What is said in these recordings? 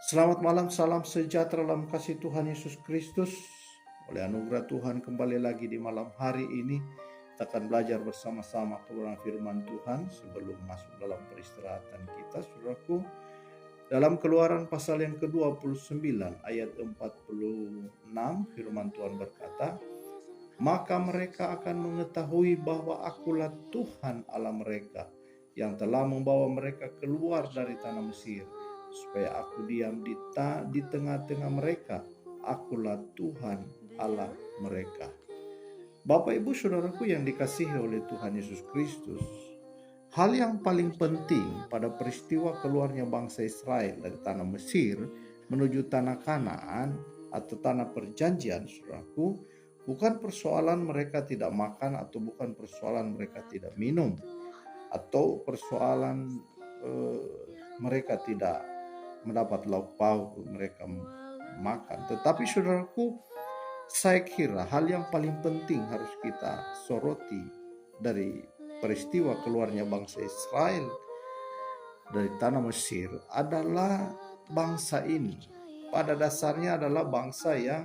Selamat malam, salam sejahtera dalam kasih Tuhan Yesus Kristus. Oleh anugerah Tuhan kembali lagi di malam hari ini kita akan belajar bersama-sama kebenaran firman Tuhan sebelum masuk dalam peristirahatan kita, saudaraku. Dalam Keluaran pasal yang ke-29 ayat 46 firman Tuhan berkata, "Maka mereka akan mengetahui bahwa Akulah Tuhan Allah mereka yang telah membawa mereka keluar dari tanah Mesir, supaya Aku diam di tengah-tengah mereka. Akulah Tuhan Allah mereka." Bapak Ibu Saudaraku yang dikasihi oleh Tuhan Yesus Kristus, hal yang paling penting pada peristiwa keluarnya bangsa Israel dari tanah Mesir menuju tanah Kanaan atau tanah perjanjian, saudaraku, bukan persoalan mereka tidak makan, atau bukan persoalan mereka tidak minum, atau persoalan mereka tidak mendapat lauk pauk mereka makan. Tetapi saudaraku, saya kira hal yang paling penting harus kita soroti dari peristiwa keluarnya bangsa Israel dari tanah Mesir adalah bangsa ini pada dasarnya adalah bangsa yang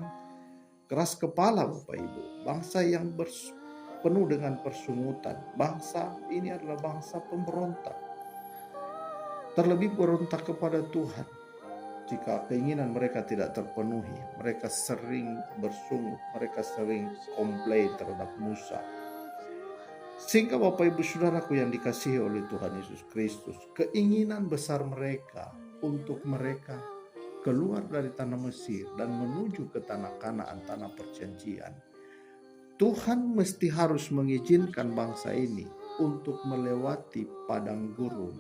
keras kepala, Bapak Ibu, bangsa yang penuh dengan persungutan. Bangsa ini adalah bangsa pemberontak, terlebih berontak kepada Tuhan. Jika keinginan mereka tidak terpenuhi, mereka sering bersungut, mereka sering komplain terhadap Musa. Sehingga Bapak Ibu Saudaraku yang dikasihi oleh Tuhan Yesus Kristus, keinginan besar mereka untuk mereka keluar dari tanah Mesir dan menuju ke tanah Kanaan, tanah perjanjian, Tuhan mesti harus mengizinkan bangsa ini untuk melewati padang gurun.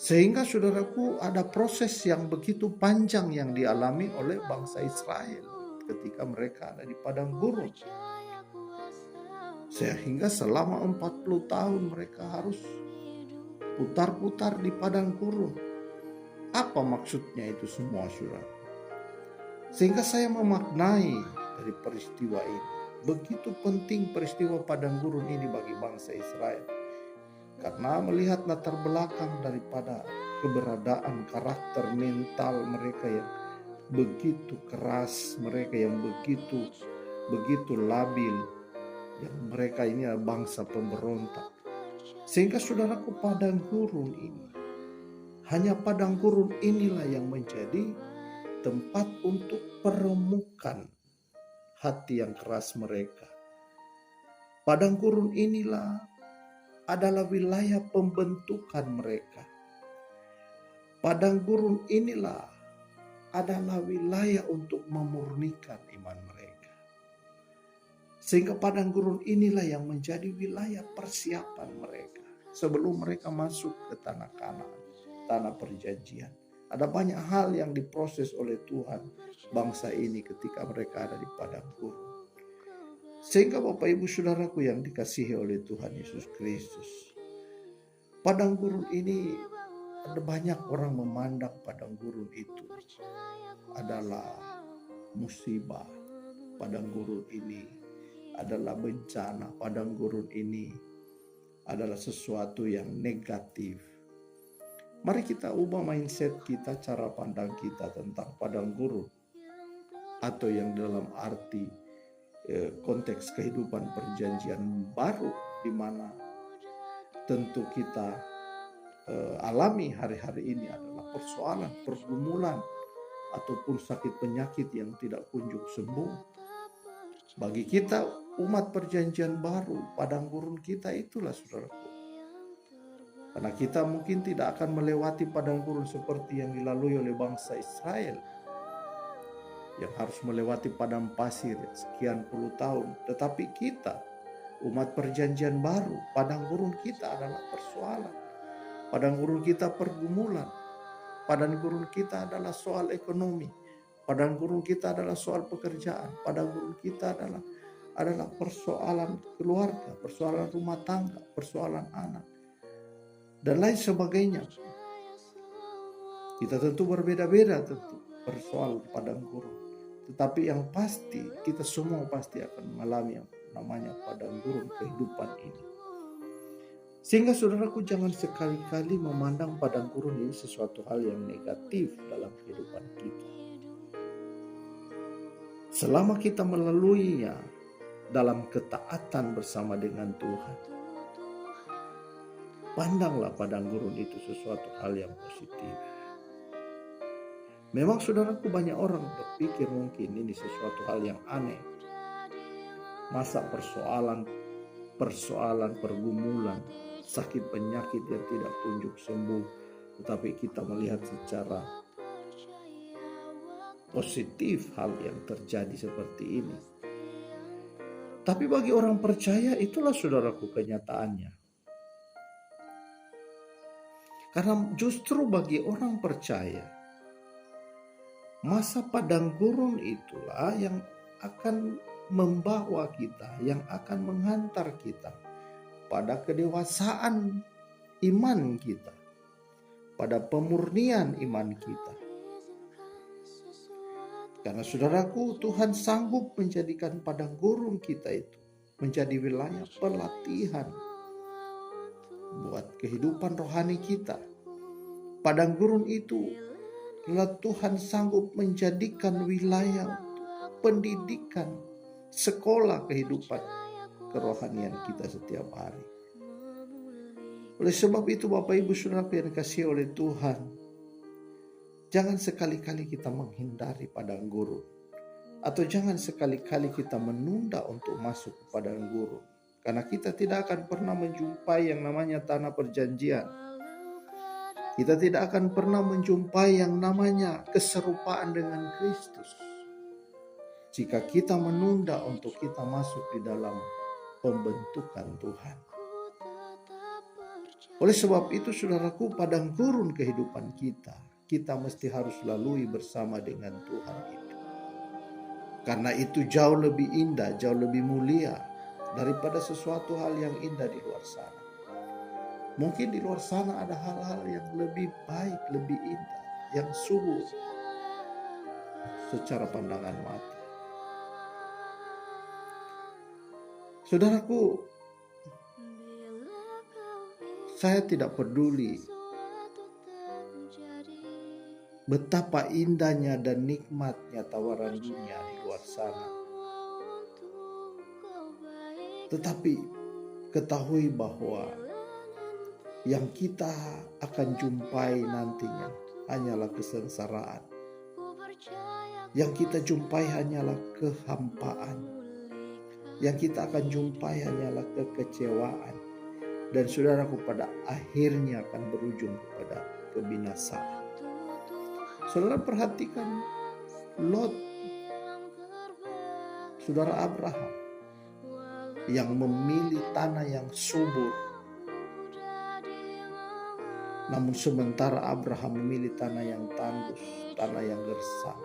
Sehingga saudaraku, ada proses yang begitu panjang yang dialami oleh bangsa Israel ketika mereka ada di padang gurun. Sehingga selama 40 tahun mereka harus putar-putar di padang gurun. Apa maksudnya itu semua, saudara? Sehingga saya memaknai dari peristiwa ini. Begitu penting peristiwa padang gurun ini bagi bangsa Israel. Karena melihat latar belakang daripada keberadaan karakter mental mereka yang begitu keras, mereka yang begitu labil, yang mereka ini adalah bangsa pemberontak. Sehingga saudaraku, padang gurun ini, hanya padang gurun inilah yang menjadi tempat untuk peremukan hati yang keras mereka. Padang gurun inilah adalah wilayah pembentukan mereka. Padang gurun inilah adalah wilayah untuk memurnikan iman mereka. Sehingga padang gurun inilah yang menjadi wilayah persiapan mereka sebelum mereka masuk ke tanah Kanaan, tanah perjanjian. Ada banyak hal yang diproses oleh Tuhan bangsa ini ketika mereka ada di padang gurun. Sehingga Bapak Ibu Saudaraku yang dikasihi oleh Tuhan Yesus Kristus, padang gurun ini ada banyak orang memandang padang gurun itu adalah musibah. Padang gurun ini adalah bencana. Padang gurun ini adalah sesuatu yang negatif. Mari kita ubah mindset kita, cara pandang kita tentang padang gurun, atau yang dalam arti konteks kehidupan perjanjian baru, di mana tentu kita alami hari-hari ini adalah persoalan, pergumulan, ataupun sakit penyakit yang tidak kunjung sembuh. Bagi kita umat perjanjian baru, padang gurun kita itulah, saudaraku. Karena kita mungkin tidak akan melewati padang gurun seperti yang dilalui oleh bangsa Israel, yang harus melewati padang pasir sekian puluh tahun. Tetapi kita, umat perjanjian baru, padang gurun kita adalah persoalan. Padang gurun kita pergumulan. Padang gurun kita adalah soal ekonomi. Padang gurun kita adalah soal pekerjaan. Padang gurun kita adalah persoalan keluarga, persoalan rumah tangga, persoalan anak, dan lain sebagainya. Kita tentu berbeda-beda tentu persoalan padang gurun. Tetapi yang pasti, kita semua pasti akan mengalami yang namanya padang gurun kehidupan ini. Sehingga saudaraku, jangan sekali-kali memandang padang gurun ini sesuatu hal yang negatif dalam kehidupan kita. Selama kita melaluinya dalam ketaatan bersama dengan Tuhan, pandanglah padang gurun itu sesuatu hal yang positif. Memang saudaraku, banyak orang berpikir mungkin ini sesuatu hal yang aneh. Masa persoalan, pergumulan, sakit penyakit yang tidak kunjung sembuh, tetapi kita melihat secara positif hal yang terjadi seperti ini. Tapi bagi orang percaya, itulah saudaraku kenyataannya. Karena justru bagi orang percaya, masa padang gurun itulah yang akan membawa kita, yang akan menghantar kita pada kedewasaan iman kita, pada pemurnian iman kita. Karena saudaraku, Tuhan sanggup menjadikan padang gurun kita itu menjadi wilayah pelatihan buat kehidupan rohani kita. Padang gurun itu adalah Tuhan sanggup menjadikan wilayah pendidikan, sekolah kehidupan kerohanian kita setiap hari. Oleh sebab itu, Bapak Ibu Saudara yang dikasihi oleh Tuhan, jangan sekali-kali kita menghindari padang gurun, atau jangan sekali-kali kita menunda untuk masuk ke padang gurun, karena kita tidak akan pernah menjumpai yang namanya tanah perjanjian. Kita tidak akan pernah menjumpai yang namanya keserupaan dengan Kristus jika kita menunda untuk kita masuk di dalam pembentukan Tuhan. Oleh sebab itu, saudaraku, padang gurun kehidupan kita mesti harus lalui bersama dengan Tuhan itu. Karena itu jauh lebih indah, jauh lebih mulia daripada sesuatu hal yang indah di luar sana. Mungkin di luar sana ada hal-hal yang lebih baik, lebih indah, yang subur secara pandangan mata. Saudaraku, saya tidak peduli betapa indahnya dan nikmatnya tawaran dunia di luar sana. Tetapi ketahui bahwa yang kita akan jumpai nantinya hanyalah kesengsaraan. Yang kita jumpai hanyalah kehampaan. Yang kita akan jumpai hanyalah kekecewaan. Dan saudaraku, pada akhirnya akan berujung kepada kebinasaan. Saudara perhatikan Lot, saudara Abraham, yang memilih tanah yang subur. Namun sementara Abraham memilih tanah yang tandus, tanah yang gersang.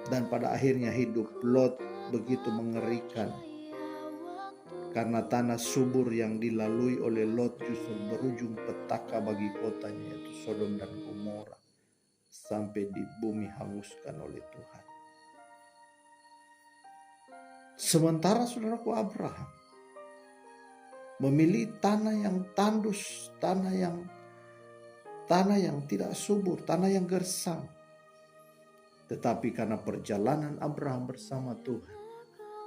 Dan pada akhirnya hidup Lot begitu mengerikan. Karena tanah subur yang dilalui oleh Lot justru berujung petaka bagi kotanya, yaitu Sodom dan Gomora, sampai di bumi hanguskan oleh Tuhan. Sementara saudaraku Abraham memilih tanah yang tandus, tanah yang tidak subur, tanah yang gersang. Tetapi karena perjalanan Abraham bersama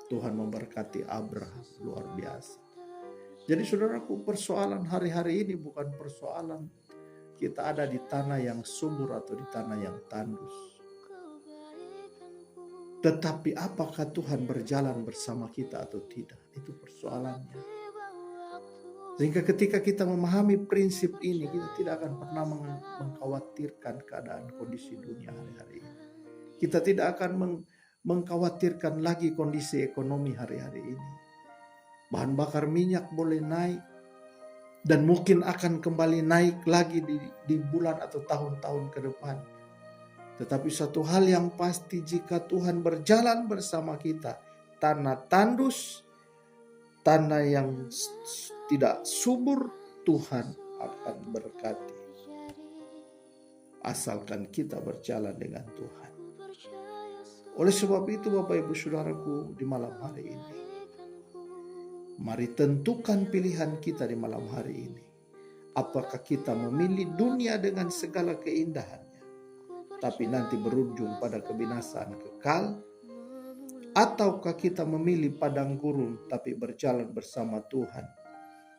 Tuhan memberkati Abraham luar biasa. Jadi saudaraku, persoalan hari-hari ini bukan persoalan kita ada di tanah yang subur atau di tanah yang tandus. Tetapi apakah Tuhan berjalan bersama kita atau tidak? Itu persoalannya. Sehingga ketika kita memahami prinsip ini, kita tidak akan pernah mengkhawatirkan keadaan kondisi dunia hari-hari ini. Kita tidak akan mengkhawatirkan lagi kondisi ekonomi hari-hari ini. Bahan bakar minyak boleh naik dan mungkin akan kembali naik lagi di bulan atau tahun-tahun ke depan. Tetapi satu hal yang pasti, jika Tuhan berjalan bersama kita, tanah tandus, tanah yang tidak subur, Tuhan akan berkati. Asalkan kita berjalan dengan Tuhan. Oleh sebab itu Bapak Ibu Saudaraku, di malam hari ini, Mari tentukan pilihan kita di malam hari ini. Apakah kita memilih dunia dengan segala keindahannya, tapi nanti berujung pada kebinasaan kekal? Ataukah kita memilih padang gurun tapi berjalan bersama Tuhan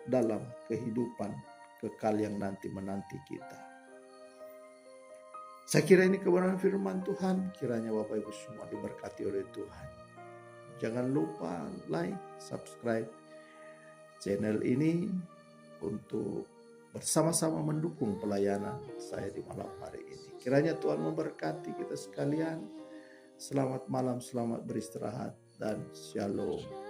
dalam kehidupan kekal yang nanti menanti kita? Saya kira ini kebenaran firman Tuhan. Kiranya Bapak Ibu semua diberkati oleh Tuhan. Jangan lupa like, subscribe channel ini untuk bersama-sama mendukung pelayanan saya di malam hari ini. Kiranya Tuhan memberkati kita sekalian. Selamat malam, selamat beristirahat, dan shalom.